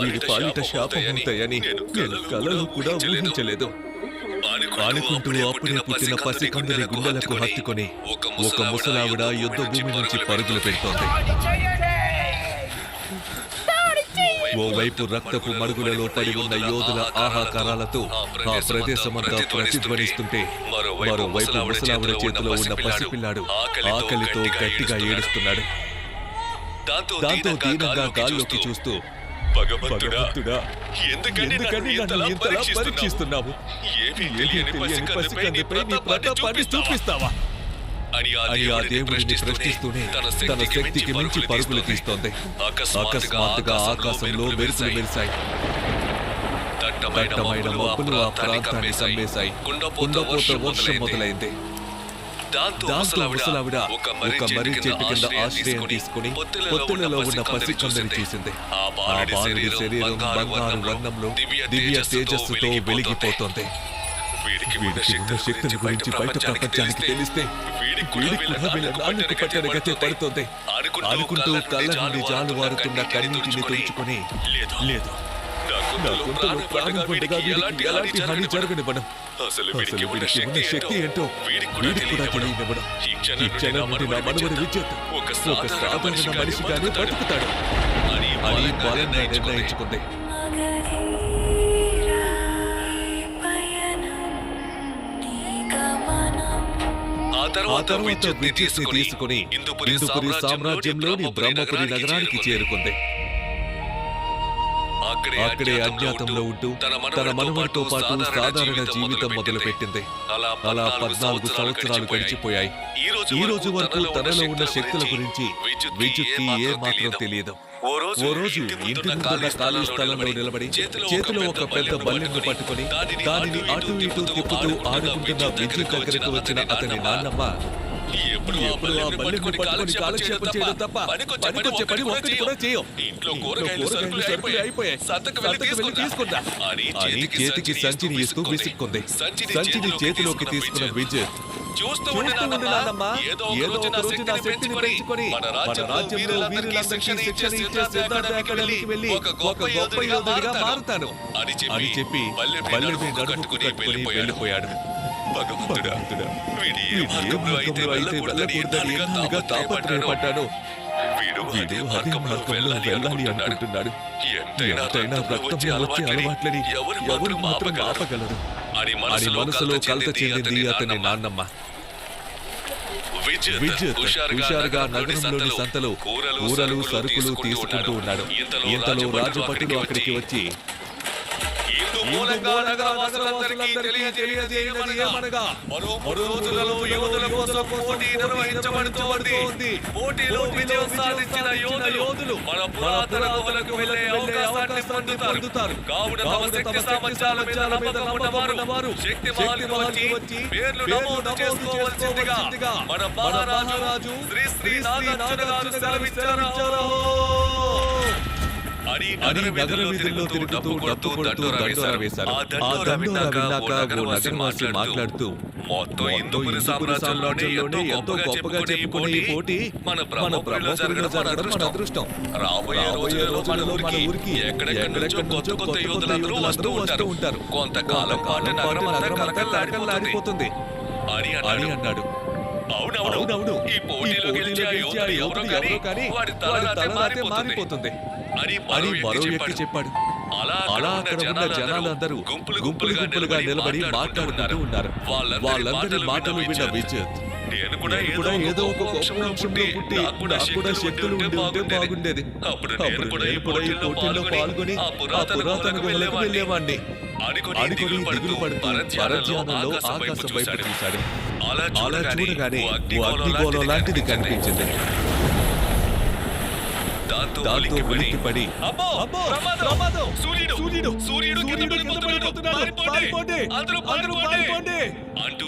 వీడి పాలిట శాపమవుతాయని నేను కలలో కూడా ఊహించలేదు అనుకుంటూ అప్పుడే పుట్టిన పసికందుని గుండెలకు హత్తుకొని ఒక ముసలావిడ యుద్ధ భూమి నుంచి పరుగులు పెడుతోంది. ఓవైపు రక్తపు మడుగులలో పడి ఉన్న యోధుల ఆహాకారాలతో ఆ ప్రదేశమంతా ప్రతిధ్వనిస్తుంటే మరోవైపు ముసలావిడ చేతిలో ఉన్న పసిపిల్లాడు ఆకలితో గట్టిగా ఏడుస్తున్నాడు. దాంతో దీనంగా గాల్లోకి చూస్తూ, భగవంతుడా, ఎందుకని నన్ను ఇంతలా పరీక్షిస్తున్నావు? ఏమీ తెలియని పసికందుపై నీ ప్రతాపాన్ని చూపిస్తావా అని ఆ దేవుడిని ప్రశ్నిస్తూనే తన శక్తికి మించి పరుగులు తీస్తోంది. అకస్మాత్తుగా ఆకాశంలో మెరుపులు మెరిశాయి. దట్టమైన మబ్బులు ఆ ప్రాంతాన్ని సమ్మేశాయి. కుండపోత వర్షం మొదలైంది. దాంతో ముసలావిడ ఒక మర్రి చెట్టు కింద ఆశ్రయం తీసుకుని పొత్తులలో ఉన్న పసికందుని చూసింది. ఆ బాలుడి శరీరం బంగారు వర్ణంలో దివ్య తేజస్సుతో వెలిగిపోతోంది. వీడికి ఉన్న శక్తుల గురించి బయట ప్రపంచానికి తెలిస్తే వీడికి కూడా వీళ్ళ నాన్నకు పట్టిన గతే పడుతోంది అనుకుంటూ కళ్ళ నుండి జాలువారుతున్న కన్నీటిని తుడుచుకొని, లేదు, నా గొంతులో ప్రాణం ఉండగా వీడికి ఎలాంటి హాని జరగనివ్వడం, అసలు వీడికి ఉన్న శక్తి ఏంటో వీడికి కూడా తెలియనివ్వడం. ఈ క్షణం నుండి నా మనవడు విద్యుత్ ఒక సాధారణ మనిషిగానే బతుకుతాడు అని బలంగా నిర్ణయించుకుంది. ఆ తర్వాత విద్యుత్ని తీసుకుని ఇందుపురి సామ్రాజ్యంలోని బ్రహ్మపురి నగరానికి చేరుకుంది. అక్కడే అజ్ఞాతంలో ఉంటూ తన మనవడితో పాటు సాధారణ జీవితం మొదలుపెట్టింది. అలా 14 సంవత్సరాలు గడిచిపోయాయి. ఈ రోజు వరకు తనలో ఉన్న శక్తుల గురించి విద్యుత్కి ఏ మాత్రం తెలియదు. ఓ రోజు ఇంటి ముందున్న ఖాళీ స్థలంలో నిలబడి చేతిలో ఒక పెద్ద బల్లెను పట్టుకుని దానిని అటు ఇటు తిప్పుతూ ఆడుకుంటున్న విద్యుత్ దగ్గరకు వచ్చిన అతని నాన్నమ్మ, ఎప్పుడు ఆ బల్లెను పట్టుకొని కాలక్షేపం చేయడం తప్ప పనికొచ్చే పని ఒక్కటి కూడా చేయం. ఇంట్లో కూరగాయలు సరుకులు అయిపోయాయి, సంతకు వెళ్ళి తీసుకుందా అని చేతికి సంచిని ఇస్తూ విసుక్కుంది. సంచిని చేతిలోకి తీసుకున్న విద్యుత్, చూస్తూ ఉండినానమ్మా, ఏదో ఒక రోజు నా శక్తిని పెంచుకొని మన రాజ్యంలో వీరులందరికీ శిక్షణ ఇచ్చే సిద్ధార్థ అకాడమీకి వెళ్ళి ఒక గొప్ప యోధుడిగా మారుతాను అని చెప్పి బల్లెని కట్టుకుని వెళ్ళిపోయాడు. భగవంతుడా, వీడు ఏ మార్గంలో అయితే వెళ్ళకూడదని ఎంతగా తాపత్రయపడ్డాడో వీడు అదే మార్గంలో వెళ్ళాలి అనుకుంటున్నాడు. ఎంతైనా రక్తంలో వచ్చే అలవాట్లని ఎవరు మాత్రం ఆపగలరు అని మనసులో కలత చెందింది అతని నాన్నమ్మ. విద్యుత్ హుషారుగా నగరంలోని సంతలో కూరలు సరుకులు తీసుకుంటూ ఉన్నాడు. ఇంతలో రాజభటులు అక్కడికి వచ్చి, పోటీలో విజయం సాధించిన యోధులు మన పురాతన గుహలకు వెళ్ళే అవకాశాన్ని పొందుతారు. కావున తమ శక్తి సామర్థ్యాల మీద నమ్మకం ఉన్నవారు శక్తిమాన్ వచ్చి పేర్లు నమోదు చేసుకోవాల్సిందిగా మన మహారాజు శ్రీ నాగార్జున గారు సెలవిచ్చారు అని నగర వీధుల్లో తిరుగుతూ డప్పు కొడుతూ దండోరా వేశారు. ఆ దండోరా విన్నాక ఓ నగరవాసి మాట్లాడుతూ, మొత్తం ఇందుపురి సామ్రాజ్యంలోనే ఎంతో గొప్పగా చెప్పుకునే ఈ పోటీ మన బ్రహ్మపురిలో జరగడం మన అదృష్టం. రాబోయే రోజులలో మన ఊరికి ఎక్కడెక్కడి నుంచో కొత్త యోధులందరూ వస్తూ ఉంటారు. కొంతకాలం పాటు నగరం కళకళలాడిపోతుంది అని అన్నాడు. అవునవును, ఈ పోటీలో గెలిచే యోధుడు ఎవరో కానీ వాడి తలరాతే మారిపోతుంది అని మరో వ్యక్తి చెప్పాడు. అలా అక్కడ ఉన్న జనాలందరూ గుంపులుగా నిలబడి మాట్లాడుకుంటూ ఉన్నారు. వాళ్ళందరి మాటలు విన్న విద్యుత్, నేను కూడా ఏదో ఒక వంశంలో పుట్టి నాకు కూడా శక్తులు ఉంటే బాగుండేది. అప్పుడు నేను కూడా ఈ పోటీల్లో పాల్గొని ఆ పురాతన గుహలకు వెళ్ళేవాడిని అనుకుని దిగులు పడుతూ పరధ్యానంలో ఆకాశం వైపు చూశాడు. అలా చూడగానే ఓ అగ్నిగోళం లాంటిది కనిపించింది. దాంతో ఉలిక్కిపడి,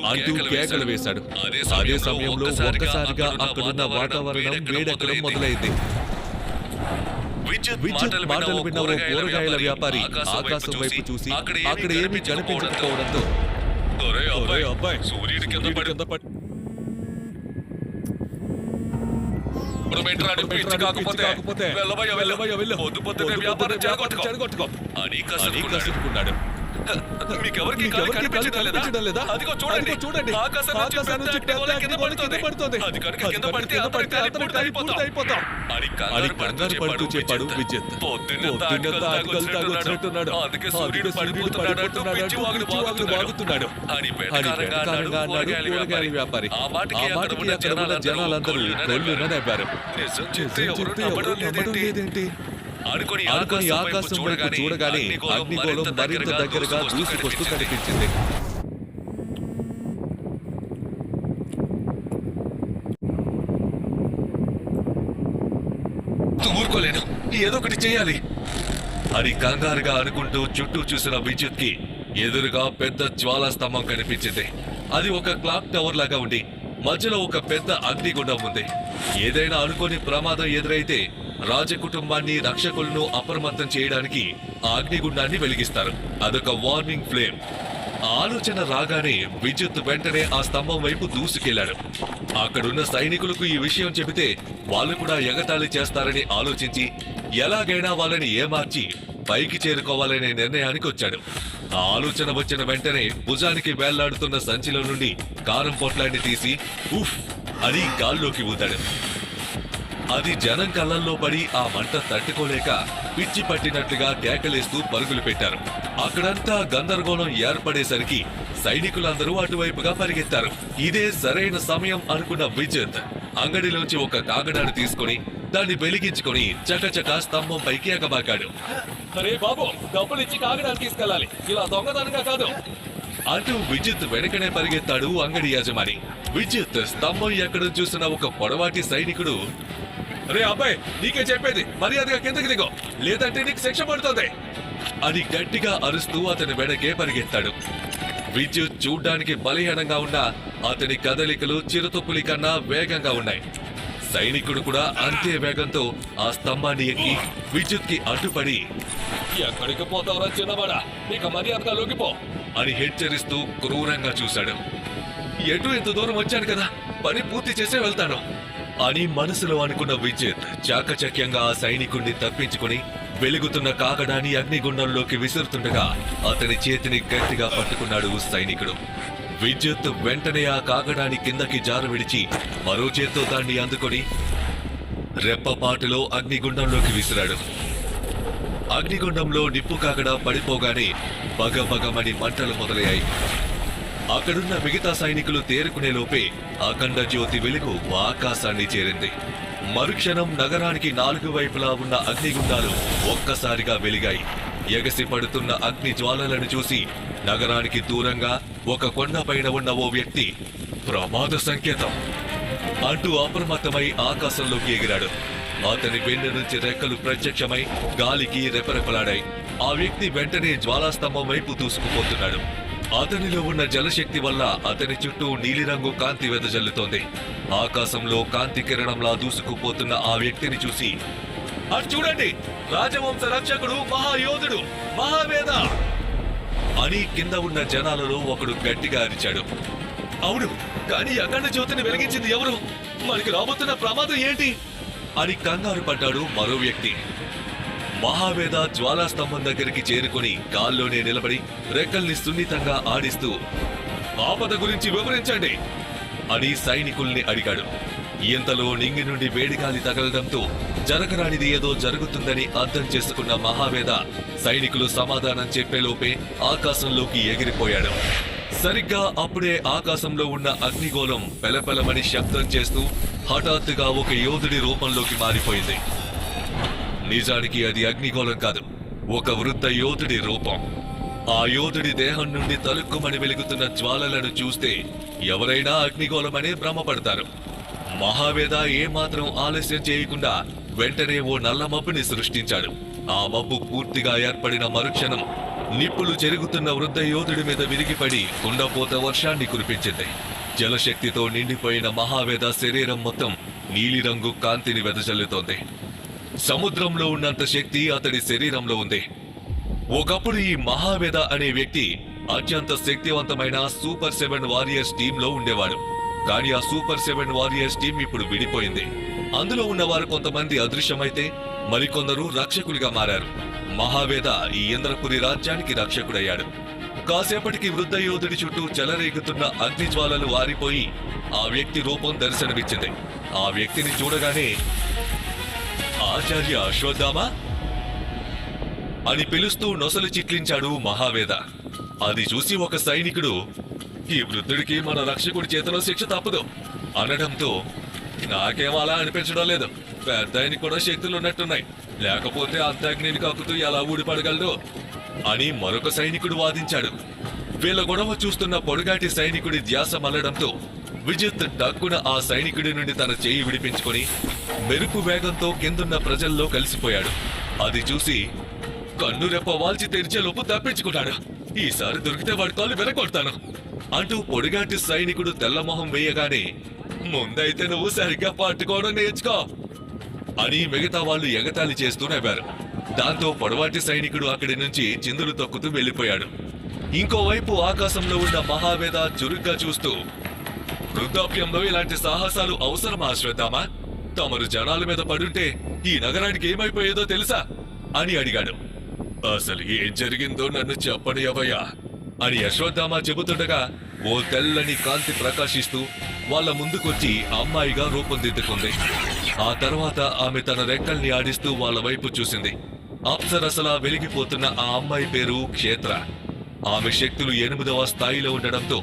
అంటూ కేకలు వేశాడు. అదే సమయంలో ఒక్కసారిగా అక్కడున్న వాతావరణం వేడెక్కడం మొదలైంది. విద్యుత్ మాటలు విన్న ఓ కూరగాయల వ్యాపారి ఆకాశం వైపు చూసి అక్కడ ఏమీ కనిపించకపోవడంతో, శుభ్రమేంట్రా అని పిచ్చి కాకపోతే వెళ్ళబోయ్య వెళ్ళు పొద్దున్నే వ్యాపారం చెడగొట్టుకో అని కసురుకున్నాడు. మీకెవరికి కనిపించడం లేదా? అదిగో చూడండి ఆకాశం నుంచి పెద్ద అగ్నిగోళం కింద పడుతోంది. అది కనుక కింద పడితే అతని అయిపోతాం అని కంగారు పడుతూ చెప్పాడు విద్యుత్. పొద్దున్నంతా తాగుతున్నట్టున్నాడు. అందుకే సూర్యుడు పడిపోతున్నాడు, పిచ్చి వాగుడు వాగుతున్నాడు అని వెటకారంగా అన్నాడు కూరగాయల వ్యాపారి. ఆ మాటకి అక్కడ ఉన్న జనాలందరూ కొల్లున నవ్వారు. నిజం చెప్తే ఎవరు నమ్మడం లేదేంటి అనుకుని ఆకాశం వైపు చూడగానే అగ్నిగోళం మరింత దగ్గరగా దూసుకొస్తూ కనిపించింది. ఊరుకోలేను, ఏదో ఒకటి చేయాలి అని కంగారుగా అనుకుంటూ చుట్టూ చూసిన విద్యుత్ కి ఎదురుగా పెద్ద జ్వాలా స్తంభం కనిపించింది. అది ఒక క్లాక్ టవర్ లాగా ఉండి మధ్యలో ఒక పెద్ద అగ్నిగుండం ఉంది. ఏదైనా అనుకోని ప్రమాదం ఎదురైతే రాజకుటుంబాన్ని రక్షకులను అప్రమత్తం చేయడానికి ఆ అగ్నిగుండాన్ని వెలిగిస్తారు. అదొక వార్నింగ్ ఫ్లేమ్. ఆలోచన రాగానే విద్యుత్ వెంటనే ఆ స్తంభం వైపు దూసుకెళ్లాడు. అక్కడున్న సైనికులకు ఈ విషయం చెబితే వాళ్ళు కూడా ఎగతాళి చేస్తారని ఆలోచించి ఎలాగైనా వాళ్ళని ఏమార్చి పైకి చేరుకోవాలనే నిర్ణయానికి వచ్చాడు. ఆ ఆలోచన వచ్చిన వెంటనే భుజానికి వేళ్లాడుతున్న సంచిలో నుండి కారం పొట్లాన్ని తీసి ఉఫ్ అని గాల్లోకి ఊదాడు. అది జనం కళ్ళల్లో పడి ఆ మంట తట్టుకోలేక పిచ్చి పట్టినట్లుగా కేకలేస్తూ పరుగులు పెట్టారు. అక్కడంతా గందరగోళం ఏర్పడేసరికి సైనికులందరూ అటువైపుగా పరిగెత్తారు. ఇదే సరైన సమయం అనుకున్న విద్యుత్ అంగడిలోంచి ఒక కాగడాను తీసుకుని దాన్ని వెలిగించుకుని చకచక స్తంభం పైకి ఎగబాకాడు. అరే బాబు, డబ్బులిచ్చి కాగడాన్ని తీసుకెళ్ళాలి, ఇలా దొంగతనంగా కాదు అంటూ విద్యుత్ వెనకనే పరిగెత్తాడు అంగడి యజమాని. విద్యుత్ స్తంభం ఎక్కడ చూసిన ఒక పొడవాటి సైనికుడు, రే అబ్బాయి, నీకే చెప్పేది, మర్యాదగా కిందకి దిగో, లేదంటే నీకు శిక్ష పడుతుంది అని గట్టిగా అరుస్తూ అతని వెనకే పరిగెత్తాడు. విద్యుత్ చూడ్డానికి బలహీనంగా ఉన్న అతని కదలికలు చిరుతపులి కన్నా వేగంగా ఉన్నాయి. సైనికుడు కూడా అంతే వేగంతో ఆ స్తంభాన్ని ఎక్కి విద్యుత్ కి అడ్డుపడి, ఎక్కడికి పోతావురా చిన్నవాడా, నీకు మర్యాదగా లొంగిపో అని హెచ్చరిస్తూ క్రూరంగా చూశాడు. ఎటు ఎంత దూరం వచ్చాను కదా, పని పూర్తి చేసే వెళ్తాను అని మనసులో అనుకున్న విద్యుత్ చాకచక్యంగా ఆ సైనికుడిని తప్పించుకుని వెలుగుతున్న కాగడాన్ని అగ్నిగుండంలోకి విసురుతుండగా అతని చేతిని గట్టిగా పట్టుకున్నాడు సైనికుడు. విద్యుత్ వెంటనే ఆ కాగడాన్ని కిందకి జారు విడిచి మరో చేత్తో దాన్ని అందుకొని రెప్పపాటులో అగ్నిగుండంలోకి విసిరాడు. అగ్నిగుండంలో నిప్పు కాగడా పడిపోగానే బగబగమని మంటలు మొదలయ్యాయి. అక్కడున్న మిగతా సైనికులు తేరుకునే లోపే అఖండ జ్యోతి వెలుగు ఆకాశాన్ని చేరింది. మరుక్షణం నగరానికి 4 వైపులా ఉన్న అగ్నిగుండాలు ఒక్కసారిగా వెలిగాయి. ఎగసి పడుతున్న అగ్ని జ్వాలలను చూసి నగరానికి దూరంగా ఒక కొండపైన ఉన్న ఓ వ్యక్తి ప్రమాద సంకేతం అంటూ అప్రమత్తమై ఆకాశంలోకి ఎగిరాడు. అతని వెన్ను నుంచి రెక్కలు ప్రత్యక్షమై గాలికి రెపరెపలాడాయి. ఆ వ్యక్తి వెంటనే జ్వాలాస్తంభం వైపు దూసుకుపోతున్నాడు. అతనిలో ఉన్న జలశక్తి వల్ల అతని చుట్టూ నీలిరంగు కాంతి వెదజల్లుతోంది. ఆకాశంలో కాంతి కిరణంలా దూసుకుపోతున్న ఆ వ్యక్తిని చూసి, అటు చూడండి, రాజవంశ రక్షకుడు, మహాయోధుడు, మహావేద అని కింద ఉన్న జనాలలో ఒకడు గట్టిగా అరిచాడు. అవును, కానీ అఖండ జ్యోతిని వెలిగించింది ఎవరు? మనకి రాబోతున్న ప్రమాదం ఏంటి అని కంగారు పడ్డాడు మరో వ్యక్తి. మహావేద జ్వాలాస్తంభం దగ్గరికి చేరుకుని గాల్లోనే నిలబడి రెక్కల్ని సున్నితంగా ఆడిస్తూ, ఆపద గురించి వివరించండి అని సైనికుల్ని అడిగాడు. ఇంతలో నింగి నుండి వేడిగాలి తగలడంతో జరగరానిది ఏదో జరుగుతుందని అర్థం చేసుకున్న మహావేద సైనికులు సమాధానం చెప్పేలోపే ఆకాశంలోకి ఎగిరిపోయాడు. సరిగ్గా అప్పుడే ఆకాశంలో ఉన్న అగ్నిగోళం పెలపెలమని శబ్దం చేస్తూ హఠాత్తుగా ఒక యోధుడి రూపంలోకి మారిపోయింది. నిజానికి అది అగ్నిగోళం కాదు, ఒక వృద్ధ యోధుడి రూపం. ఆ యోధుడి దేహం నుండి తలుక్కుమని వెలుగుతున్న జ్వాలలను చూస్తే ఎవరైనా అగ్నిగోళమనే భ్రమపడతారు. మహావేద ఏమాత్రం ఆలస్యం చేయకుండా వెంటనే ఓ నల్ల మబ్బుని సృష్టించాడు. ఆ మబ్బు పూర్తిగా ఏర్పడిన మరుక్షణం నిప్పులు చెరుగుతున్న వృద్ధ యోధుడి మీద విరిగిపడి కుండపోత వర్షాన్ని కురిపించింది. జలశక్తితో నిండిపోయిన మహావేద శరీరం మొత్తం నీలిరంగు కాంతిని వెదజల్లుతోంది. సముద్రంలో ఉన్నంత శక్తి అతడి శరీరంలో ఉంది. ఒకప్పుడు ఈ మహావేద అనే వ్యక్తి అత్యంత శక్తివంతమైన సూపర్ 7 వారియర్స్ టీంలో ఉండేవాడు. కానీ ఆ సూపర్ 7 వారియర్స్ టీం ఇప్పుడు విడిపోయింది. అందులో ఉన్నవారు కొంతమంది అదృశ్యమైతే మరికొందరు రక్షకులుగా మారారు. మహావేద ఈ ఇంద్రపురి రాజ్యానికి రక్షకుడయ్యాడు. కాసేపటికి వృద్ధ యోధుడి చుట్టూ చెలరేగుతున్న అగ్నిజ్వాలలు ఆరిపోయి ఆ వ్యక్తి రూపం దర్శనమిచ్చింది. ఆ వ్యక్తిని చూడగానే ఆచార్య అశ్వత్థామ అని పిలుస్తూ నొసలు చిట్లించాడు మహావేద. అది చూసి ఒక సైనికుడు, ఈ వృద్ధుడికి మన రక్షకుడి చేతిలో శిక్ష తప్పదు అనడంతో, నాకేం అలా అనిపించడం లేదు, పెద్ద ఆయనకి కూడా శక్తులు ఉన్నట్టున్నాయి, లేకపోతే అంత అగ్నిని కక్కుతూ ఎలా ఊడిపడగలడు అని మరొక సైనికుడు వాదించాడు. వీళ్ళ గొడవ చూస్తున్న పొడుగాటి సైనికుడి ధ్యాస మళ్లడంతో విజిత్ డక్కున ఆ సైనికుడి నుండి తన చేయి విడిపించుకొని మెరుపు వేగంతో కిందున్న ప్రజల్లో కలిసిపోయాడు. అది చూసి కన్ను రెప్ప వాల్చి తెరిచేలోపు తప్పించుకున్నాడు. ఈసారి దొరికితే వాడి కాళ్ళు వెనకొడతాను అంటూ పొడిగాటి సైనికుడు తెల్లమొహం వేయగానే, ముందైతే నువ్వు సరిగ్గా పట్టుకోవడం నేర్చుకో అని మిగతా వాళ్ళు ఎగతాళి చేస్తూ నవ్వారు. దాంతో పొడవాటి సైనికుడు అక్కడి నుంచి చిందులు తొక్కుతూ వెళ్లిపోయాడు. ఇంకోవైపు ఆకాశంలో ఉన్న మహావేద చురుగ్గా చూస్తూ, వృద్ధాప్యంలో ఇలాంటి సాహసాలు అవసరమా అశ్వత్థామా? తమరు జనాల మీద పడుంటే ఈ నగరానికి ఏమైపోయేదో తెలుసా అని అడిగాడు. అసలు ఏం జరిగిందో నన్ను చెప్పని అవయ్యా అని అశ్వత్థామ చెబుతుండగా ఓ తెల్లని కాంతి ప్రకాశిస్తూ వాళ్ళ ముందుకొచ్చి అమ్మాయిగా రూపొందిద్దుకుంది. ఆ తర్వాత ఆమె తన రెక్కల్ని ఆడిస్తూ వాళ్ళ వైపు చూసింది. అప్సరసలా వెలిగిపోతున్న ఆ అమ్మాయి పేరు క్షేత్ర. ఆమె శక్తులు 8వ స్థాయిలో ఉండడంతో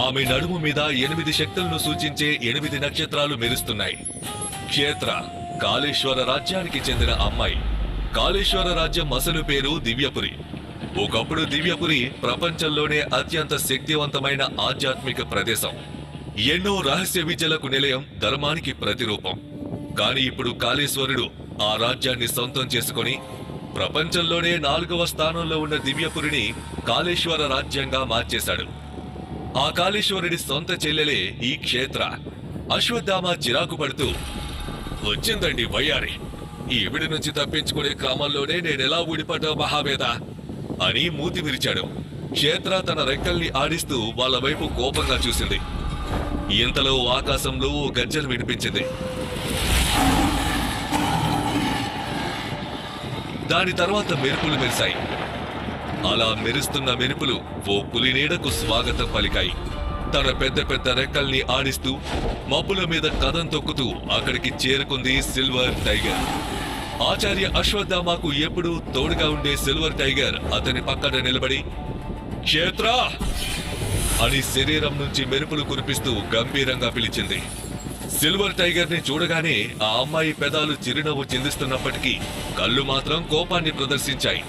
ఆమె నడుము మీద 8 శక్తులను సూచించే 8 నక్షత్రాలు మెరుస్తున్నాయి. క్షేత్ర కాళేశ్వర రాజ్యానికి చెందిన అమ్మాయి. కాళేశ్వర రాజ్యం అసలు పేరు దివ్యపురి. ఒకప్పుడు దివ్యపురి ప్రపంచంలోనే అత్యంత శక్తివంతమైన ఆధ్యాత్మిక ప్రదేశం. ఎన్నో రహస్య విద్యలకు నిలయం, ధర్మానికి ప్రతిరూపం. కాని ఇప్పుడు కాళేశ్వరుడు ఆ రాజ్యాన్ని సొంతం చేసుకుని ప్రపంచంలోనే 4వ స్థానంలో ఉన్న దివ్యపురిని కాళేశ్వర రాజ్యంగా మార్చేశాడు. ఆ కాళేశ్వరుడి సొంత చెల్లెలే ఈ క్షేత్ర. అశ్వత్థామ చిరాకు పడుతూ, వచ్చిందండి వయ్యారి, ఈవిడి నుంచి తప్పించుకునే క్రమంలోనే నేనెలా ఊడిపడ్డా మహావేద అని మూతి విరిచాడు. క్షేత్ర తన రెక్కల్ని ఆడిస్తూ వాళ్ళ వైపు కోపంగా చూసింది. ఇంతలో ఆకాశంలో ఓ గర్జన వినిపించింది. దాని తర్వాత మెరుపులు మెరిశాయి. అలా మెరుస్తున్న మెరుపులు ఓ పులి నీడకు స్వాగతం పలికాయి. తన పెద్ద పెద్ద రెక్కల్ని ఆడిస్తూ మబ్బుల మీద కదం తొక్కుతూ అక్కడికి చేరుకుంది సిల్వర్ టైగర్. ఆచార్య అశ్వత్థామకు ఎప్పుడూ తోడుగా ఉండే సిల్వర్ టైగర్ అతని పక్కన నిలబడి, క్షేత్ర అని శరీరం నుంచి మెరుపులు కురిపిస్తూ గంభీరంగా పిలిచింది. సిల్వర్ టైగర్ ని చూడగానే ఆ అమ్మాయి పెదాలు చిరునవ్వు చిందిస్తున్నప్పటికీ కళ్ళు మాత్రం కోపాన్ని ప్రదర్శించాయి.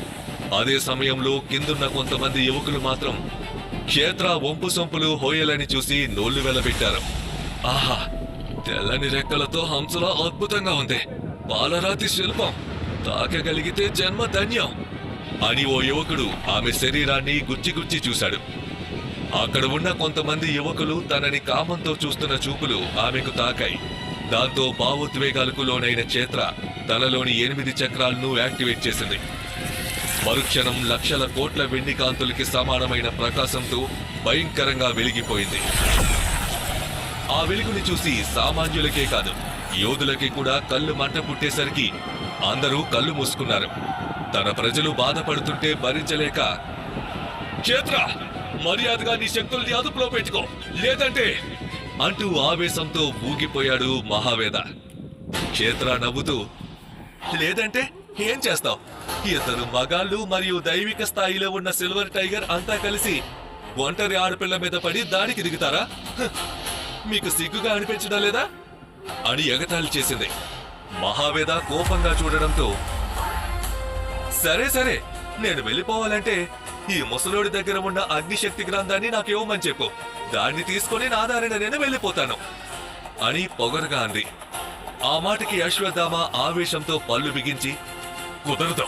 అదే సమయంలో కిందున్న కొంతమంది యువకులు మాత్రం క్షేత్ర వంపు సొంపులు హోయలని చూసి నోళ్లు వెలబెట్టారు. ఆహా, తెల్లని రెక్కలతో హంసలా అద్భుతంగా ఉంది, పాలరాతి శిల్పం, తాకగలిగితే జన్మ ధన్యం అని ఓ యువకుడు ఆమె శరీరాన్ని గుచ్చి గుచ్చి చూశాడు. అక్కడ ఉన్న కొంతమంది యువకులు తనని కామంతో చూస్తున్న చూపులు ఆమెకు తాకాయి. దాంతో భావోద్వేగాలకు లోనైన క్షేత్ర తనలోని 8 చక్రాలను యాక్టివేట్ చేసింది. మరుక్షణం లక్షల కోట్ల వెండి కాంతులకి సమానమైన ప్రకాశంతో భయంకరంగా వెలిగిపోయింది. ఆ వెలుగుని చూసి సామాన్యులకే కాదు, యోధులకి కూడా కళ్ళు మంట పుట్టేసరికి అందరూ కళ్ళు మూసుకున్నారు. తన ప్రజలు బాధపడుతుంటే భరించలేక, క్షేత్ర మర్యాదగా నీ శక్తుల్ని అదుపులో పెట్టుకో, లేదంటే అంటూ ఆవేశంతో ఊగిపోయాడు మహావేద. క్షేత్ర నవ్వుతూ, లేదంటే ఏం చేస్తావు? ఇద్దరు మగాళ్ళు మరియు దైవిక స్థాయిలో ఉన్న సిల్వర్ టైగర్ అంతా కలిసి ఒంటరి ఆడపిల్ల మీద పడి దాడికి దిగుతారా? మీకు సిగ్గుగా అనిపించడం లేదా అని ఎగతాళి చేసింది. మహావేద కోపంగా చూడడంతో, సరే సరే, నేను వెళ్ళిపోవాలంటే ఈ ముసలోడి దగ్గర ఉన్న అగ్నిశక్తి గ్రంథాన్ని నాకేమని చెప్పు, దాన్ని తీసుకొని నా దారిన నేను వెళ్ళిపోతాను అని పొగరుగా అంది. ఆ మాటకి అశ్వత్థామ ఆవేశంతో పళ్ళు బిగించి, కుదరదు,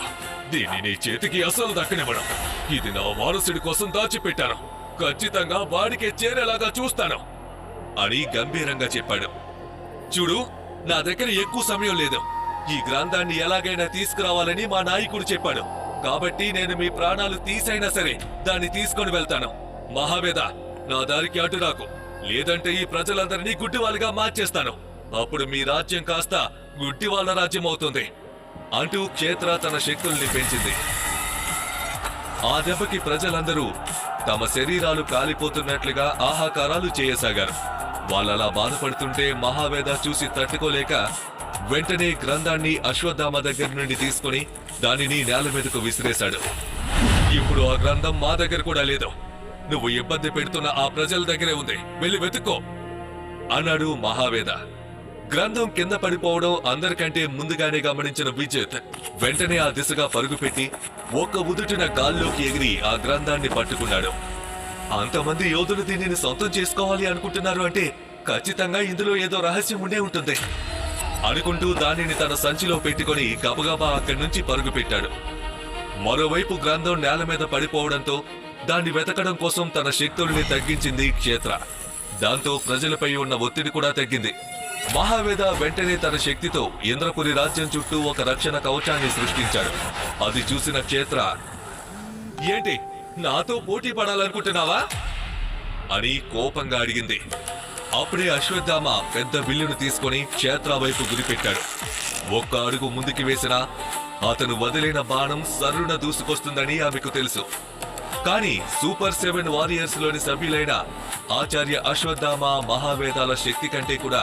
దీన్ని నీ చేతికి అసలు దక్కనివ్వడం, ఇది నా వారసుడి కోసం దాచిపెట్టాను, ఖచ్చితంగా వాడికే చేరేలాగా చూస్తాను అని గంభీరంగా చెప్పాడు. చూడు, నా దగ్గర ఎక్కువ సమయం లేదు, ఈ గ్రంథాన్ని ఎలాగైనా తీసుకురావాలని మా నాయకుడు చెప్పాడు, కాబట్టి నేను మీ ప్రాణాలు తీసైనా సరే దాన్ని తీసుకొని వెళ్తాను. మహావేద, నా దారికి అడ్డు రాకు, లేదంటే ఈ ప్రజలందరినీ గుడ్డివాళ్ళుగా మార్చేస్తాను అప్పుడు మీ రాజ్యం కాస్త గుడ్డి వాళ్ళ రాజ్యం అవుతుంది అంటూ క్షేత్ర తన శక్తుల్ని పెంచింది. ఆ దెబ్బకి ప్రజలందరూ తమ శరీరాలు కాలిపోతున్నట్లుగా ఆహాకారాలు చేయసాగారు. వాళ్ళలా బాధపడుతుంటే మహావేద చూసి తట్టుకోలేక వెంటనే గ్రంథాన్ని అశ్వత్థామ దగ్గర నుండి తీసుకుని దానిని నేల మీదకు విసిరేశాడు. ఇప్పుడు ఆ గ్రంథం మా దగ్గర కూడా లేదు. నువ్వు ఇబ్బంది పెడుతున్న ఆ ప్రజల దగ్గరే ఉంది, వెళ్ళి వెతుక్కో అన్నాడు మహావేద. గ్రంథం కింద పడిపోవడం అందరికంటే ముందుగానే గమనించిన విజిత్ వెంటనే ఆ దిశగా పరుగుపెట్టి ఒక్క ఉదుటిన గాల్లోకి ఎగిరి ఆ గ్రంథాన్ని పట్టుకున్నాడు. అంతమంది యోధులు దీనిని సొంతం చేసుకోవాలి అనుకుంటున్నారు అంటే ఖచ్చితంగా ఇందులో ఏదో రహస్యం ఉండే ఉంటుంది అనుకుంటూ దానిని తన సంచిలో పెట్టుకుని గబగబా అక్కడి నుంచి పరుగు పెట్టాడు. మరోవైపు గ్రంథం నేల మీద పడిపోవడంతో దాన్ని వెతకడం కోసం తన శక్తుల్ని తగ్గించింది క్షేత్ర. దాంతో ప్రజలపై ఉన్న ఒత్తిడి కూడా తగ్గింది. మహావేద వెంటనే తన శక్తితో ఇంద్రపురి రాజ్యం చుట్టూ ఒక రక్షణ కవచాన్ని సృష్టించాడు. అది చూసిన క్షేత్ర, ఏంటి నాతో పోటీ పడాలనుకుంటున్నావా అని కోపంగా అడిగింది. అప్పుడే అశ్వత్థామ పెద్ద విల్లును తీసుకుని క్షేత్ర వైపు గురిపెట్టాడు. ఒక్క అడుగు ముందుకి వేసినా అతను వదిలిన బాణం సర్రున దూసుకొస్తుందని ఆమెకు తెలుసు. కానీ సూపర్ 7 వారియర్స్ లోని సభ్యులైన ఆచార్య అశ్వత్థామ మహావేదాల శక్తి కంటే కూడా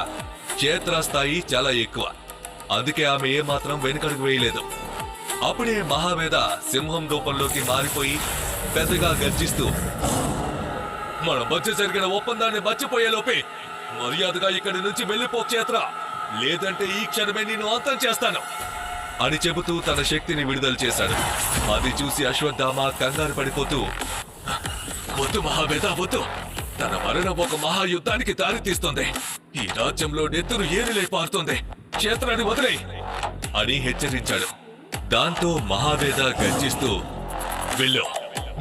క్షేత్ర స్థాయి చాలా ఎక్కువ. అందుకే ఆమె ఏమాత్రం వెనుకడుగు వేయలేదు. అప్పుడే మహావేద సింహం రూపంలోకి మారిపోయి పెద్దగా గర్జిస్తూ, మన మధ్య జరిగిన ఒప్పందాన్ని మర్చిపోయేలోపే మర్యాదగా ఇక్కడి నుంచి వెళ్ళిపో క్షేత్ర, లేదంటే ఈ క్షణమే నిన్ను అంతం చేస్తాను అని చెబుతూ తన శక్తిని విడుదల చేశాడు. అది చూసి అశ్వత్థామ కంగారు పడిపోతూ, వద్దు మహావేద వద్దు, తన మరణం ఒక మహాయుద్ధానికి దారితీస్తుంది. ఈ రాజ్యంలో నెత్తురు ఏరిలై పారుతుంది, క్షేత్రాన్ని వదిలే అని హెచ్చరించాడు. దాంతో మహావేద గర్జిస్తూ, వెళ్ళు,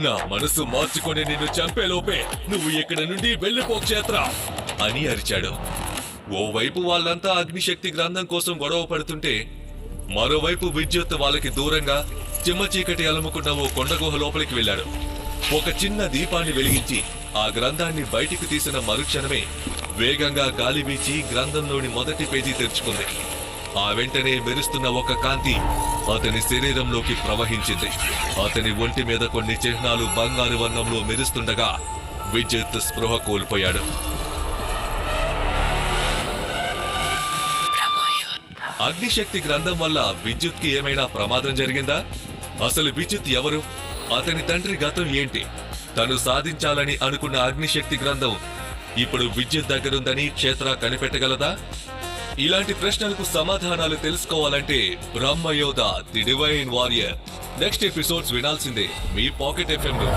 నా మనసు మార్చుకొని నిన్ను చంపేలోపే నువ్వు ఇక్కడి నుండి వెళ్ళిపో క్షేత్ర అని అరిచాడు. ఓవైపు వాళ్ళంతా అగ్నిశక్తి గ్రంథం కోసం గొడవ పడుతుంటే మరోవైపు విద్యుత్ వాళ్ళకి దూరంగా చిమ్మ చీకటి అలుముకున్న ఓ కొండగుహ లోపలికి వెళ్ళాడు. ఒక చిన్న దీపాన్ని వెలిగించి ఆ గ్రంథాన్ని బయటికి తీసిన మరుక్షణమే వేగంగా గాలి వీచి గ్రంథంలోని మొదటి పేజీ తెరుచుకుంది. ఆ వెంటనే మెరుస్తున్న ఒక కాంతి అతని శరీరంలోకి ప్రవహించింది. అతని ఒంటి మీద కొన్ని చిహ్నాలు బంగారు వర్ణంలో మెరుస్తుండగా విద్యుత్ స్పృహ కోల్పోయాడు. అగ్నిశక్తి గ్రంథం వల్ల విద్యుత్ కి ఏమైనా ప్రమాదం జరిగిందా? అసలు విద్యుత్ ఎవరు? అతని తండ్రి గతం ఏంటి? తను సాధించాలని అనుకున్న అగ్నిశక్తి గ్రంథం ఇప్పుడు విద్యుత్ దగ్గరుందని క్షేత్ర కనిపెట్టగలదా? ఇలాంటి ప్రశ్నలకు సమాధానాలు తెలుసుకోవాలంటే Brahmayodha the divine warrior next episodes వినాల్సిందే మీ పాకెట్ FM లో.